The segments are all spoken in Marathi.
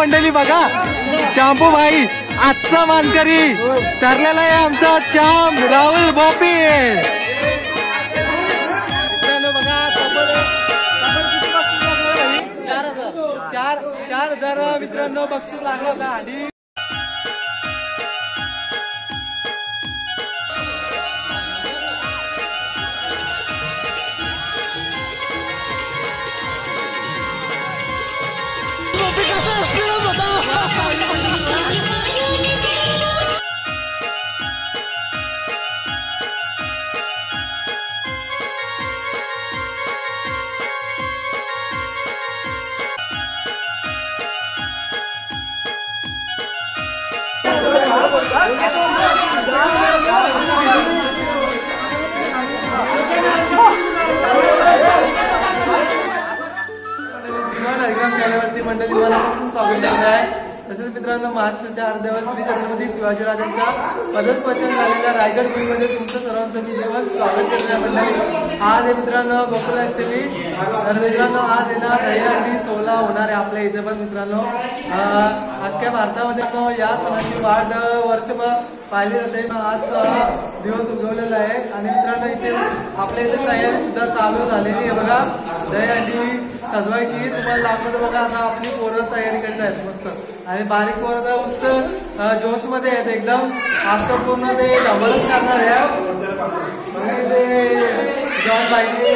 मंडळी बघा, चांपू भाई आजचा मानकरी ठरलेला आहे आमचा चांप राहुल बोपी। मित्रांनो बघा, 4,000 मित्रांनो बक्षीस लागला होता। आणि मंडळी मनापासून स्वागत करत आहे। तसेच मित्रांनो, महाराष्ट्राच्या अर्ध्यावर श्री छत्रपती शिवाजीराजांच्या पदस्पर्शन झालेल्या रायगड पुरीमध्ये तुमचं सर्वांचं मी जीवन स्वागत करत आहे। मंडळी आज आहे मित्रांनो गोकुळाष्टमी। तर मित्रांनो आज आहे ना दहीहंडी सोहळा होणार आहे आपल्या इथे पण। मित्रांनो अख्ख्या भारतामध्ये या सणाची वाढ वर्षभर पाहिली जाते। आज दिवस उगवलेला आहे आणि मित्रांनो इथे आपल्या इथे तयारी सुद्धा चालू झालेली आहे। बघा दहीहंडी सजवायची तुम्हाला लागतं बघा। आता आपली पोरं तयारी करत आहेत मस्त आणि बारीक पोरं मस्त जोश मध्ये आहेत एकदम। आज तर पूर्ण ते डबलच करणार आहे। जॉन बाईने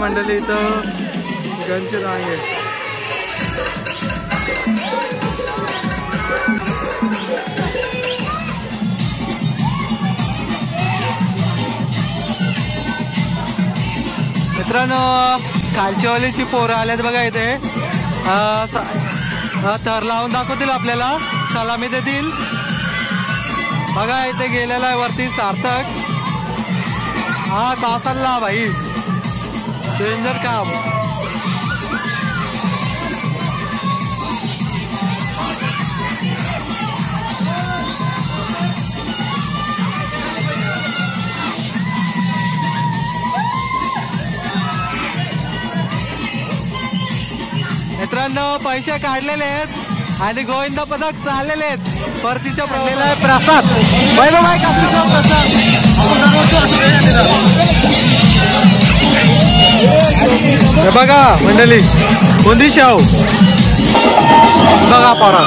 मंडळी इथं गणची रांग आहे। मित्रांनो खालचीवालीची पोरं आल्यात बघा इथे। थर लावून दाखवतील आपल्याला, सलामी देतील बघा। इथे गेलेला आहे वरती सार्थक। हा तासाला भाई डेंजर काम। मित्रांनो पैसे काढलेले आहेत आणि गोविंद पदक चाललेले आहेत परतीच्या प्रसाद वैभवभाई कापडीचा प्रसाद। बघा मंडळी बुंदी शाहू बघा पारा।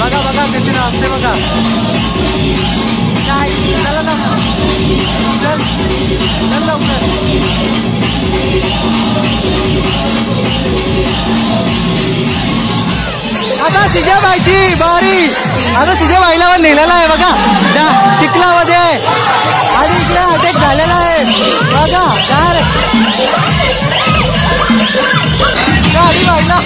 बघा बघा कशी नाचते बघा. काय चला ना चल चल लवकर. आता तुझ्या बाईची बारी. आता तुझ्या बाईला पण नेलेला आहे बघा त्या चिखलामध्ये आणि इकडे अटॅक झालेला आहे बघा. यार गाडी बाईला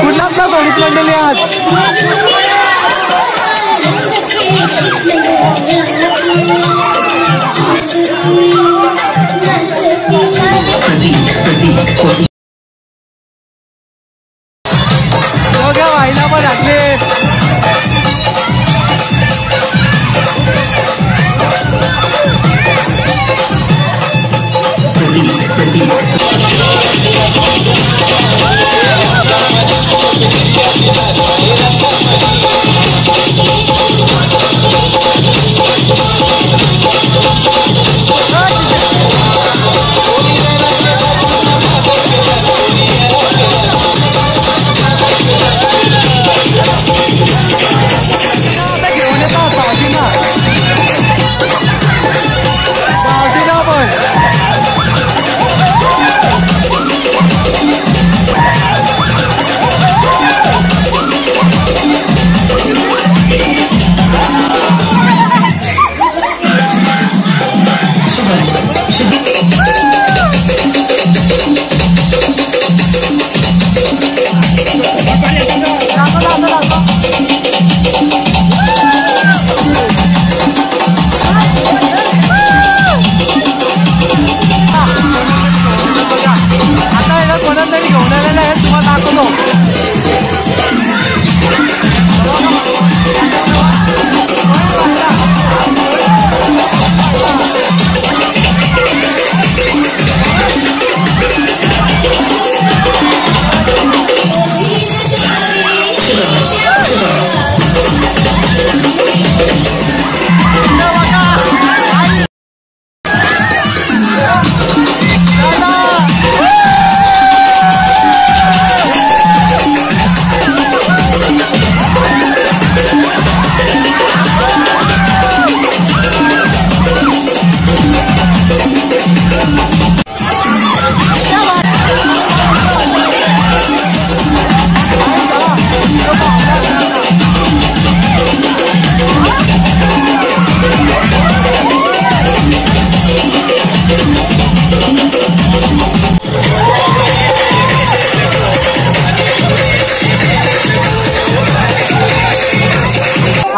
कुठलाच ना थोडीच लढलेली आज. बघा व्हायला पण घातले.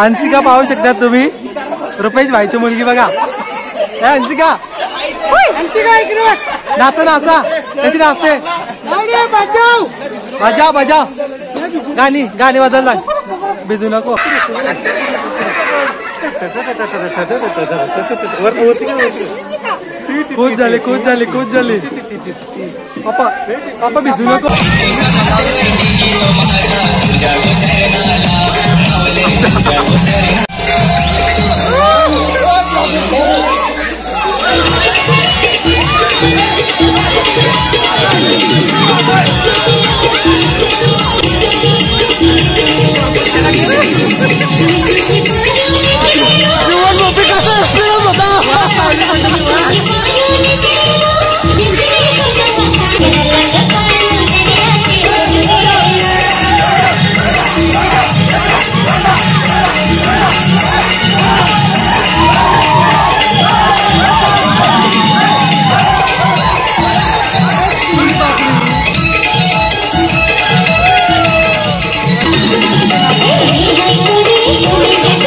अंशिका पाहू शकता तुम्ही. रुपेश भाईची मुलगी बघा. अंशिका अंशिका इकडे नाचा नाचा कशी नाचते. बजाव बजाव गाणी गाणी वाजवून लाग. भिजू नको. खूप झाले खूप झाले खूप झाले. पापा पापा भिजू नको. Thank you.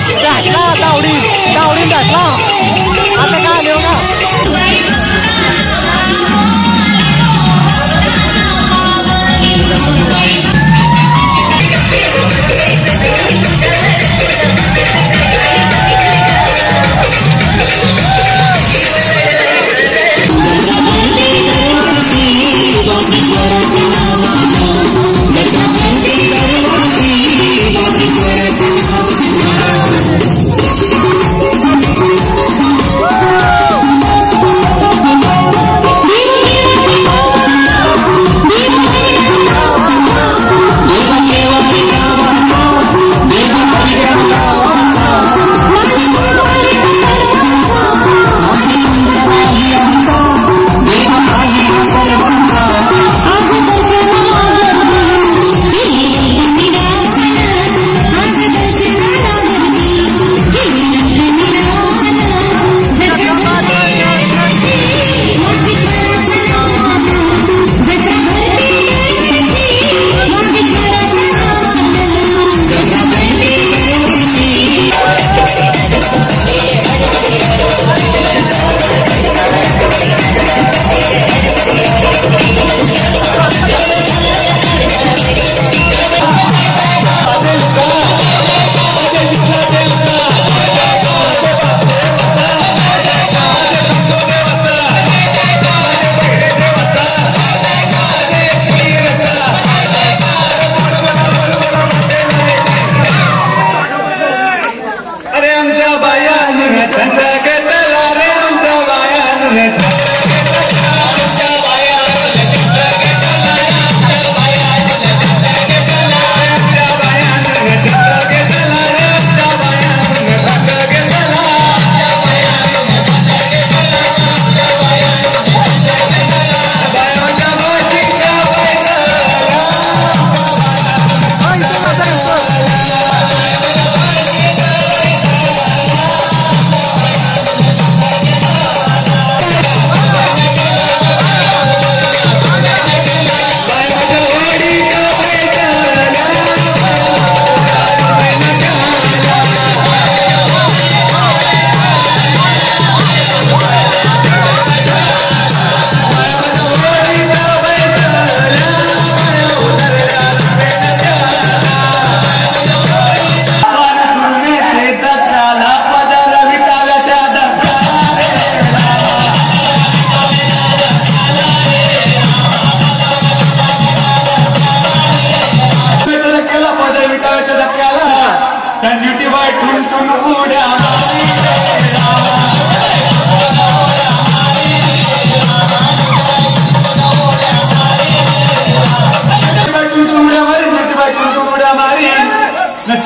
दावडी दाखला आता काय आले का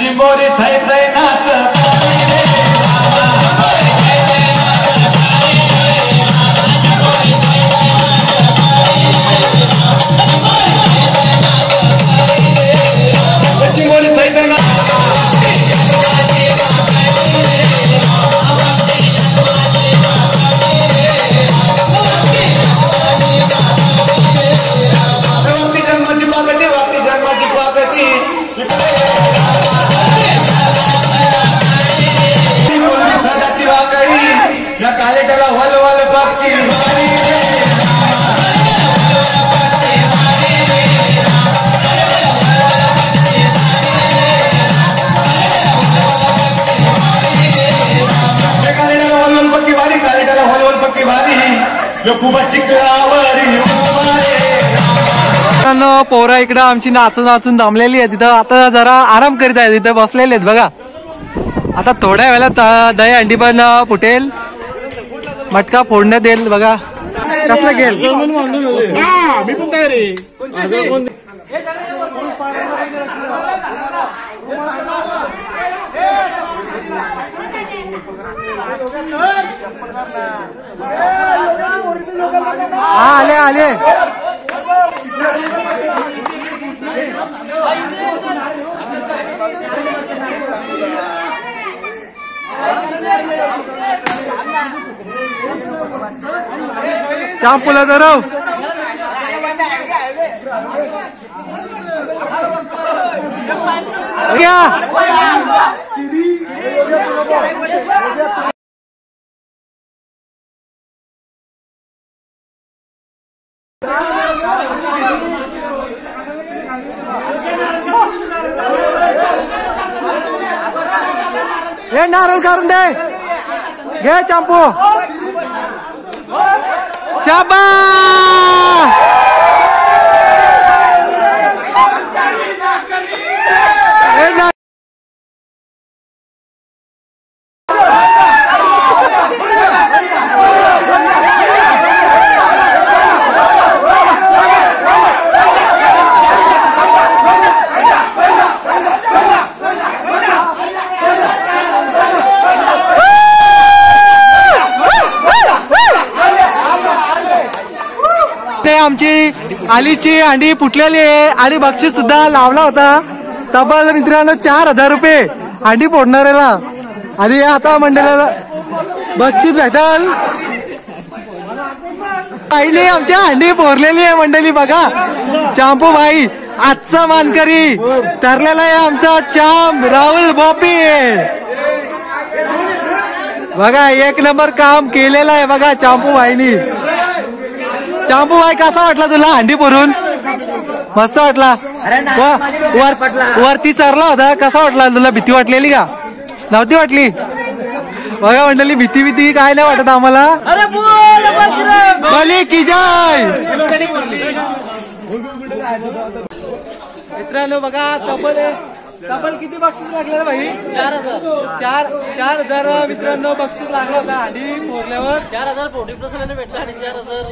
चिंबोरी थै थै नाच चिंबोरी थै थै नाच जन्माची पाकटी सदाची वाकडी या कालेटाला वल वल पाकती कालेटाला वलवल पक्की भारी कालेटाला वलवल पक्की भारी यो खूप चिकलावरी पोरा इकडं आमची नाचून नाचून दमलेली आहे तिथं आता जरा आराम करीत आहे तिथं बसलेले आहेत बघा आता थोड्या वेळात दही अंडी पण फुटेल मटका फोडण्यात येईल बघा कसला गेल मी पण काय रे आले आले चांपुला धरव क्या हे नारळ काढून दे, घे चांपू. शाबास. आमची आलीची अंडी फुटलेली आहे आणि बक्षीस सुद्धा लावला होता. तब्बल मित्रांनो 4,000 रुपये अंडी फोडणाऱ्याला. आणि आता मंडळाला बक्षीस भेटल. आईने आमच्या अंडी फोडलेली आहे मंडळी. बघा चांपू भाई आजचा मानकरी ठरलेला आहे आमचा चांप राहुल बोपी. बघा 1 नंबर काम केलेलं आहे बघा चांपू भाईनी. चांपू भाई कसा वाटला तुला अंडी भरून? मस्त वाटला. वरती चरला होता, कसा वाटला तुला? भीती वाटलेली का? नव्हती वाटली. बघा मंडळी भीती काय नाही वाटत आम्हाला. बली की जय. मित्रांनो बघा तब्बल किती बक्षीस लागले भाई? 4,000 मित्रांनो बक्षीस लागलं होतं अंडी फोडल्यावर. 4,000 फोडी प्रसादाने भेटला आणि 4,000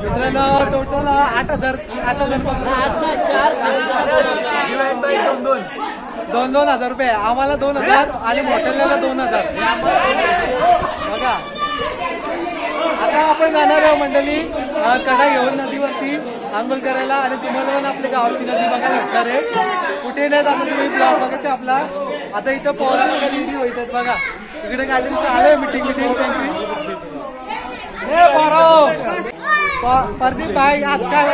मित्रांनो टोटल 8,000 2,000 रुपये. आम्हाला 2,000 आणि मोठ्याला 2,000. बघा आता आपण जाणार आहोत मंडळी कडा घेऊन नदीवरती आंघोळ करायला. आणि तुम्हाला पण आपल्या गावाची नदी बघायला भेटणार आहे. कुठे नाही जाता तुम्ही ब्लॉग बघायचा आपला. आता इथं पौराणिक होतात बघा. इकडे काहीतरी चालू आहे मिटिंग त्यांची. प्रदीप भाई आज काय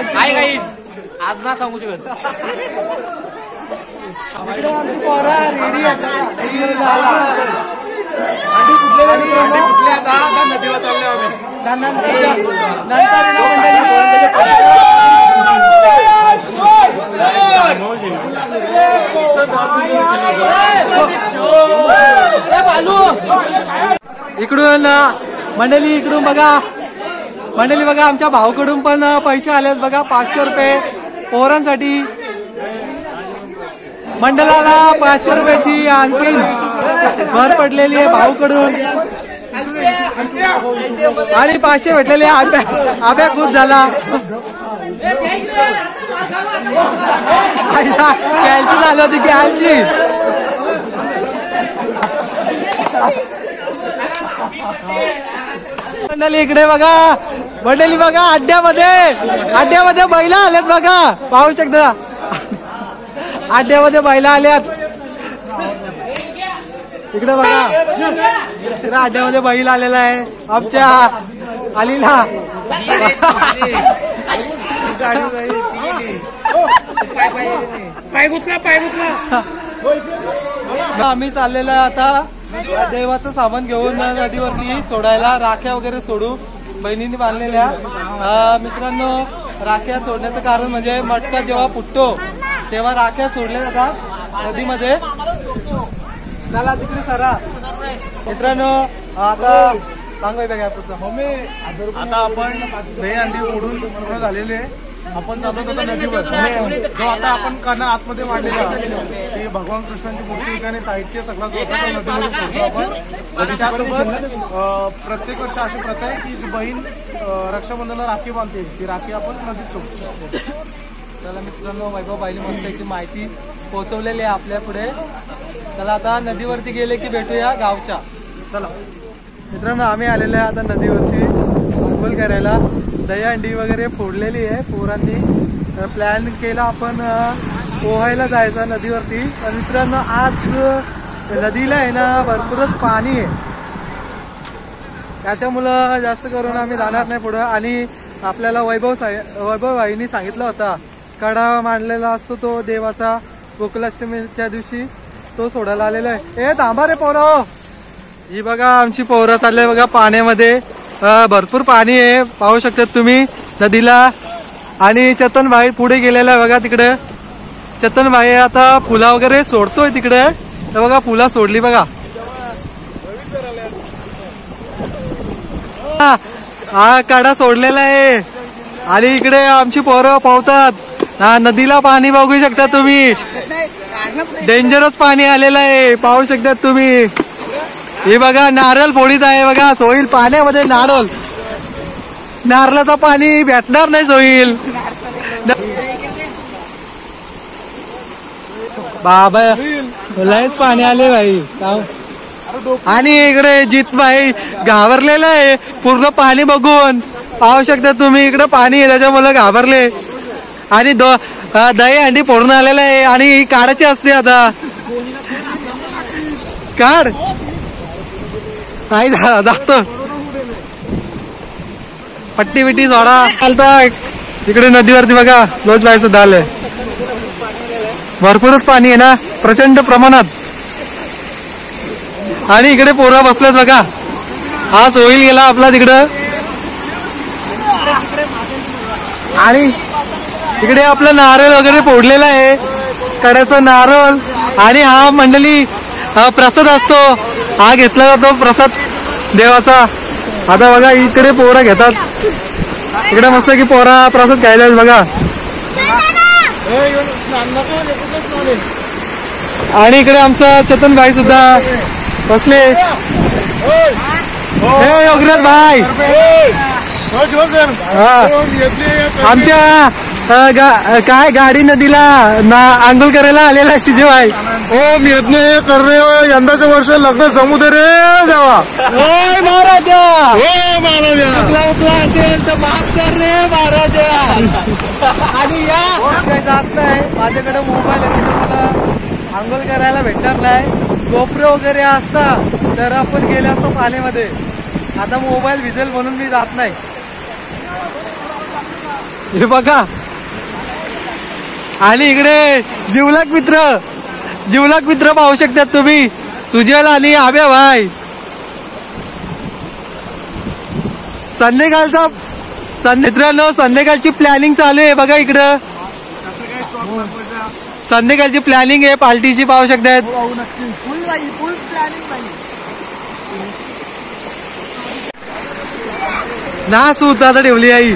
आज ना सांगू शकत. इकडे आमची पोरा रेडी इकडून मंडळी इकडून बघा मंडळी बघा आमच्या भाऊकडून पण पैसे आलेत बघा 500 रुपये पोरांसाठी. मंडळाला 500 रुपयाची आणखी भर पडलेली आहे भाऊकडून. आणि 500 भेटलेले आब्या खुश झाला. कॅलची झाली होती कॅलची. मंडळी इकडे बघा मंडळी बघा अड्ड्यामध्ये बैला आल्यात बघा. पाहू शकता अड्ड्यामध्ये बैला आल्यात. इकडे बघा इकडे अड्ड्यामध्ये बैल आलेला आहे आमच्या आलीला. आम्ही चाललेलो आहे आता देवाचं सामान घेऊन नदीवरती सोडायला. राख्या वगैरे सोडू बहिणींनी बांधलेल्या. मित्रांनो राख्या सोडण्याचं कारण म्हणजे मटका जेव्हा फुटतो तेव्हा राख्या सोडल्या जातात नदीमध्ये. त्याला तिकडे सरा. मित्रांनो आता सांगाय बघा आता आपण दही अंडी फोडून पूर्ण झालेले. आपण चालत होतो नदीवर. जो आता आपण काना आतमध्ये मांडलेला ते भगवान कृष्णांची मूर्ती आणि साहित्य सगळं जो होता तो नदीमध्ये सोडतो आपण. त्यासोबत प्रत्येक वर्ष अशी प्रथा आहे की जी बहीण रक्षाबंधनाला राखी बांधते ती राखी आपण नदीत सोडतो. त्याला मित्रांनो वैभव बाईने मस्त याची माहिती पोहोचवलेली आहे आपल्या पुढे. त्याला आता नदीवरती गेले की भेटूया गावच्या. चला मित्रांनो आम्ही आलेलो आहे आता नदीवरती आंघोळ करायला. दहीहंडी वगैरे फोडलेली आहे पोरांनी. प्लॅन केला आपण पोहायला जायचा नदीवरती. पण मित्रांनो आज नदीला आहे ना भरपूरच पाणी आहे. त्याच्यामुळं जास्त करून आम्ही जाणार नाही पुढं. आणि आपल्याला वैभव भाईंनी सांगितलं होता कडा मांडलेला असतो तो देवाचा गोकुलाष्टमीच्या दिवशी तो सोडायला आलेला आहे. ए थांबा रे पोरं. ही बघा आमची पोरं चालले बघा पाण्यामध्ये. भरपूर पाणी आहे पाहू शकतात तुम्ही नदीला. आणि चेतन भाई पुढे गेलेला आहे बघा तिकडे. चेतन भाई आता फुला वगैरे सोडतोय तिकडे. तर बघा फुला सोडली बघा. हा कडा सोडलेला आहे आणि इकडे आमची पोरं पावतात. हा नदीला पाणी बघू शकता तुम्ही. डेंजरस पाणी आलेलं आहे पाहू शकता तुम्ही. हे बघा नारळ फोडीत आहे बघा. सोईल पाण्यामध्ये नारळाचं पाणी भेटणार नाही सोईल. बाबा लयच पाणी आले भाई. आणि इकडे जित भाई घाबरलेलं आहे पूर्ण पाणी बघून. पाहू शकता तुम्ही इकडे पाणी आहे त्याच्यामुळे घाबरले. आणि दही अंडी फोडून आलेलं आहे आणि काढायची असते आता. काढ नाही जातो. पट्टी बिट्टी सोडा चालता. इकडे नदीवरती बघा लोच बाई सुद्धा आले. भरपूरच पाणी आहे ना प्रचंड प्रमाणात. आणि इकडे पोरा बसल्यात बघा. हा सोईल गेला आपला तिकडं. आणि इकडे आपलं नारळ वगैरे फोडलेला आहे कड्याचं नारळ. आणि हा मंडळी प्रसाद असतो हा घेतला जातो प्रसाद देवाचा. आता बघा इकडे पोरा घेतात. इकडे मस्त की पोरा प्रसाद घ्यायला बघा. आणि इकडे आमचा चेतन भाई सुद्धा बसले. हे योगराज भाई आमच्या काय गाडी नदीला आंघोळ करायला आलेला शिजे भाई. हो मी यज्ञ कर रे. यंदाचं वर्ष लग्न जमू दे रे देवा. ओय महाराजा हो महाराजा. उकला असेल तर माफ कर रे महाराजा. आणि या काही जात नाही माझ्याकडे मोबाईल आहे मला आंघोळ करायला भेटणार नाही. गोप्रो वगैरे असता तर आपण गेले असतो पाण्यामध्ये. आता मोबाईल भिजेल म्हणून मी जात नाही. हे बघा. आणि इकडे जिवलग मित्र पाहू शकतात तुम्ही. सुजल आणि आब्या भाई. मित्रांनो संध्याकाळची प्लॅनिंग चालू आहे बघा. इकडं संध्याकाळची प्लॅनिंग आहे पार्टीची पाहू शकतात. ना सूत आता ठेवली आई.